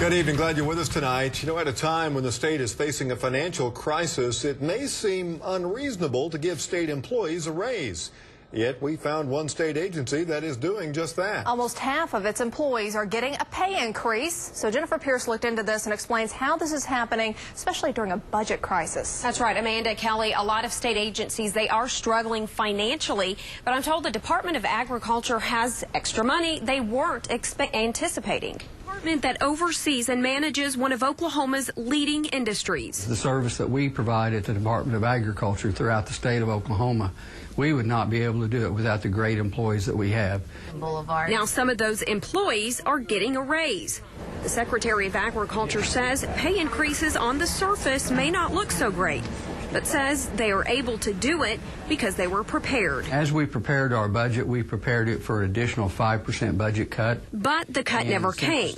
Good evening. Glad you're with us tonight. You know, at a time when the state is facing a financial crisis, it may seem unreasonable to give state employees a raise. Yet we found one state agency that is doing just that. Almost half of its employees are getting a pay increase. So Jennifer Pierce looked into this and explains how this is happening, especially during a budget crisis. That's right, Amanda, Kelly. A lot of state agencies, they are struggling financially, but I'm told the Department of Agriculture has extra money they weren't anticipating. Department that oversees and manages one of Oklahoma's leading industries. The service that we provide at the Department of Agriculture throughout the state of Oklahoma, we would not be able to do it without the great employees that we have. Boulevard. Now some of those employees are getting a raise. The Secretary of Agriculture says pay increases on the surface may not look so great, but says they are able to do it because they were prepared. As we prepared our budget, we prepared it for an additional 5% budget cut. But the cut never came.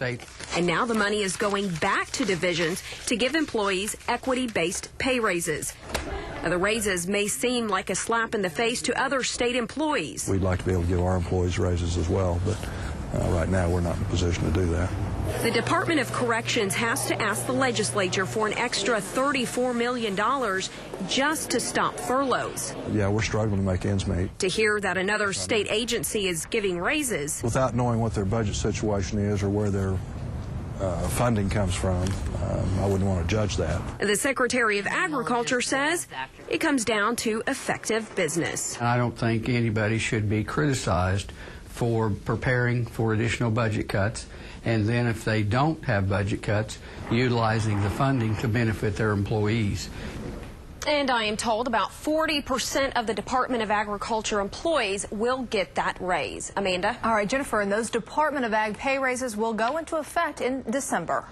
And now the money is going back to divisions to give employees equity-based pay raises. Now, the raises may seem like a slap in the face to other state employees. We'd like to be able to give our employees raises as well, but right now we're not in a position to do that. The Department of Corrections has to ask the legislature for an extra $34 million just to stop furloughs. Yeah, we're struggling to make ends meet. To hear that another state agency is giving raises. Without knowing what their budget situation is or where their funding comes from, I wouldn't want to judge that. The Secretary of Agriculture says it comes down to effective business. I don't think anybody should be criticized for preparing for additional budget cuts, and then if they don't have budget cuts, utilizing the funding to benefit their employees. And I am told about 40% of the Department of Agriculture employees will get that raise. Amanda? All right, Jennifer, and those Department of Ag pay raises will go into effect in December.